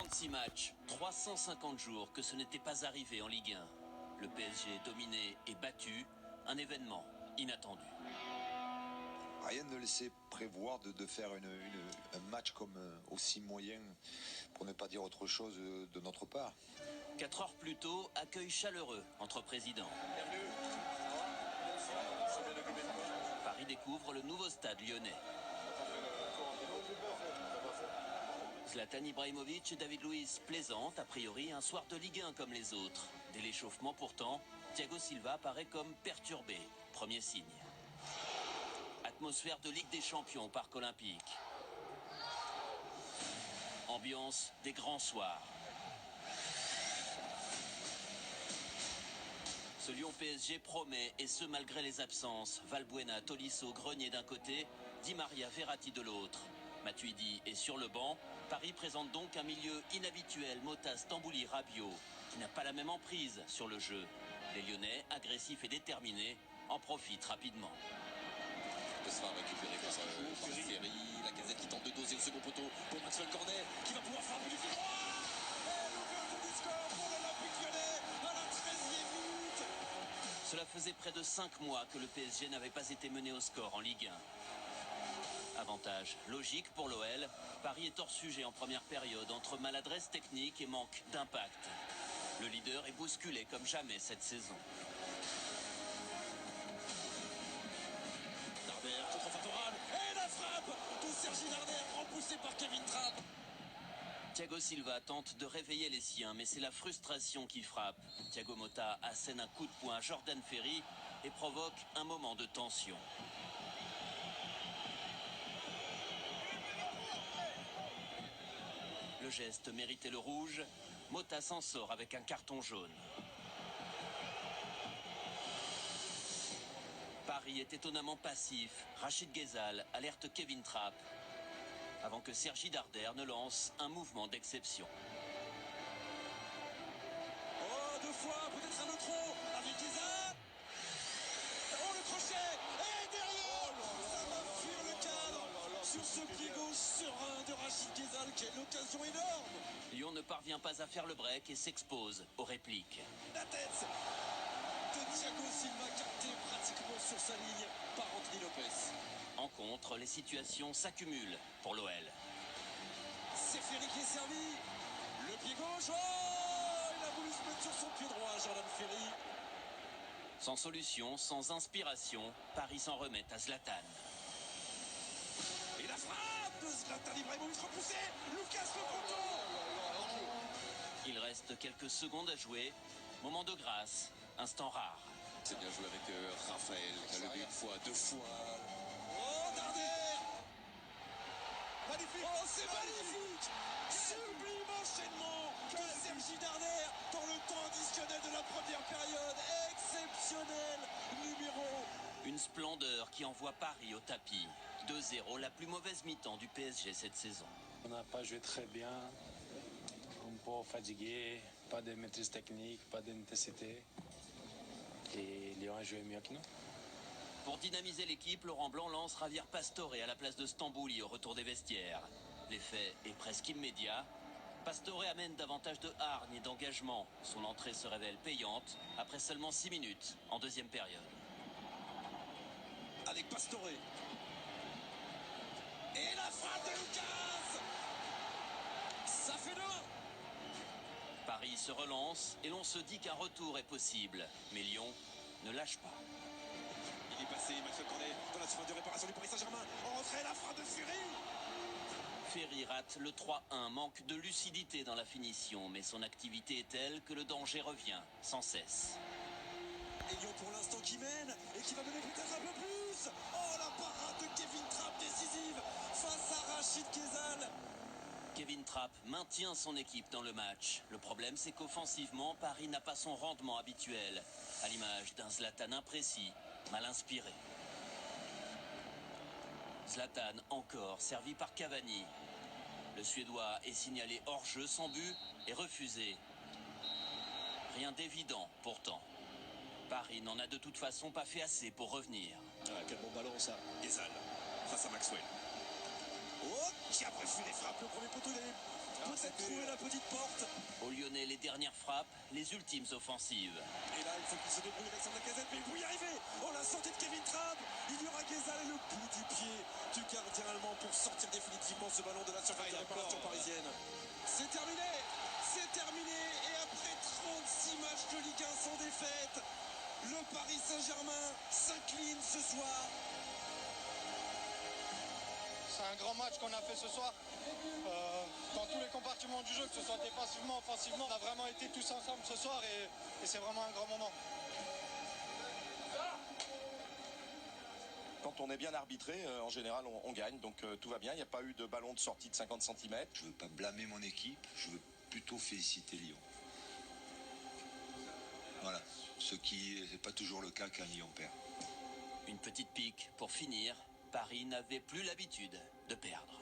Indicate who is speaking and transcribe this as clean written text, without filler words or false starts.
Speaker 1: 36 matchs, 350 jours que ce n'était pas arrivé en Ligue 1. Le PSG dominé et battu, un événement inattendu.
Speaker 2: Rien ne laissait prévoir de faire un match comme aussi moyen, pour ne pas dire autre chose de notre part.
Speaker 1: 4 heures plus tôt, accueil chaleureux entre présidents.
Speaker 3: Bienvenue.
Speaker 1: Paris découvre le nouveau stade lyonnais. Zlatan Ibrahimovic et David Luiz plaisantent, a priori, un soir de Ligue 1 comme les autres. Dès l'échauffement pourtant, Thiago Silva apparaît comme perturbé. Premier signe. Atmosphère de Ligue des Champions au Parc Olympique. Ambiance des grands soirs. Ce Lyon-PSG promet, et ce malgré les absences. Valbuena, Tolisso, Grenier d'un côté, Di Maria, Verratti de l'autre. Matuidi est sur le banc. Paris présente donc un milieu inhabituel, Mota, Stambouli, Rabiot, qui n'a pas la même emprise sur le jeu. Les Lyonnais, agressifs et déterminés, en profitent rapidement.
Speaker 3: Ce sera récupéré par Ferry, la Casette qui tente de doser au second poteau pour Maxwell Cornet, qui va pouvoir frapper du pied droit. Et l'ouverture du score pour l'Olympique Lyonnais à la 13e minute.
Speaker 1: Cela faisait près de 5 mois que le PSG n'avait pas été mené au score en Ligue 1. Avantage logique pour l'OL, Paris est hors sujet en première période entre maladresse technique et manque d'impact. Le leader est bousculé comme jamais cette saison.
Speaker 3: Darder contre favorable et la frappe de Sergi Darder repoussée par Kevin Trapp.
Speaker 1: Thiago Silva tente de réveiller les siens, mais c'est la frustration qui frappe. Thiago Motta assène un coup de poing à Jordan Ferry et provoque un moment de tension. Le geste méritait le rouge. Motta s'en sort avec un carton jaune. Paris est étonnamment passif. Rachid Ghezal alerte Kevin Trapp avant que Sergi Darder ne lance un mouvement d'exception.
Speaker 3: Oh, 2 fois, peut-être un autre trop avec Ghezal. Oh, le crochet. Et derrière, ça va fuir le cadre sur ce pied gauche serein de Rachid Ghezal. Quelle occasion énorme.
Speaker 1: Lyon ne parvient pas à faire le break et s'expose aux répliques.
Speaker 3: La tête de Thiago Silva capté pratiquement sur sa ligne par Anthony Lopez.
Speaker 1: En contre, les situations s'accumulent pour l'OL.
Speaker 3: C'est Ferry qui est servi. Le pied gauche. Oh, il a voulu se mettre sur son pied droit, Jordan Ferry.
Speaker 1: Sans solution, sans inspiration, Paris s'en remet à Zlatan.
Speaker 3: Et la frappe de Zlatan Ibrahimovic repoussé. Lucas le poteau.
Speaker 1: Il reste quelques secondes à jouer. Moment de grâce, instant rare.
Speaker 3: C'est bien joué avec Raphaël, qui a levé une fois, 2 fois. Oh, Darder. Magnifique. Oh, c'est magnifique. Sublime enchaînement de Sergi Darder dans le temps additionnel de la première période. Exceptionnel numéro.
Speaker 1: Une splendeur qui envoie Paris au tapis. 2-0, la plus mauvaise mi-temps du PSG cette saison.
Speaker 4: On n'a pas joué très bien, un peu fatigué, pas de maîtrise technique, pas d'intensité. Et Lyon a joué mieux que nous.
Speaker 1: Pour dynamiser l'équipe, Laurent Blanc lance Javier Pastore à la place de Stambouli au retour des vestiaires. L'effet est presque immédiat. Pastore amène davantage de hargne et d'engagement. Son entrée se révèle payante après seulement 6 minutes en deuxième période.
Speaker 3: Avec Pastore. Et la frappe de Lucas. Ça fait 2.
Speaker 1: Paris se relance et l'on se dit qu'un retour est possible. Mais Lyon ne lâche pas.
Speaker 3: Il est passé, Maxwell Cornet dans la surface de réparation du Paris Saint-Germain. En retrait, la frappe de Ferry.
Speaker 1: Ferry rate le 3-1, manque de lucidité dans la finition, mais son activité est telle que le danger revient sans cesse.
Speaker 3: Et Lyon pour l'instant qui mène et qui va mener peut-être un peu plus. Oh, la parade de Kevin Trapp décisive face à Rachid Ghezal.
Speaker 1: Kevin Trapp maintient son équipe dans le match. Le problème, c'est qu'offensivement, Paris n'a pas son rendement habituel, à l'image d'un Zlatan imprécis, mal inspiré. Zlatan encore, servi par Cavani. Le Suédois est signalé hors jeu, sans but et refusé. Rien d'évident pourtant. Paris n'en a de toute façon pas fait assez pour revenir.
Speaker 3: Ah, quel bon ballon ça. Ghezal face à Maxwell. Oh, qui a préféré frappe le premier poteau. peut-être trouver la petite porte.
Speaker 1: Aux Lyonnais, les dernières frappes, les ultimes offensives.
Speaker 3: Et là, il faut qu'il se débrouille Alexandre Lacazette, mais il peut y arriver. Oh, la sortie de Kevin Trapp. Il y aura Guézal et le bout du pied du gardien allemand pour sortir définitivement ce ballon de la surface de réparation parisienne. C'est terminé. C'est terminé. Et après 36 matchs de Ligue 1 sans défaite, le Paris Saint-Germain s'incline ce soir.
Speaker 5: C'est un grand match qu'on a fait ce soir. Dans tous les compartiments du jeu, que ce soit défensivement, offensivement, on a vraiment été tous ensemble ce soir et c'est vraiment un grand moment.
Speaker 6: Quand on est bien arbitré, en général, on gagne, donc tout va bien. Il n'y a pas eu de ballon de sortie de 50 cm.
Speaker 2: Je ne veux pas blâmer mon équipe, je veux plutôt féliciter Lyon. Voilà, ce qui n'est pas toujours le cas quand Lyon perd.
Speaker 1: Une petite pique pour finir. Paris n'avait plus l'habitude de perdre.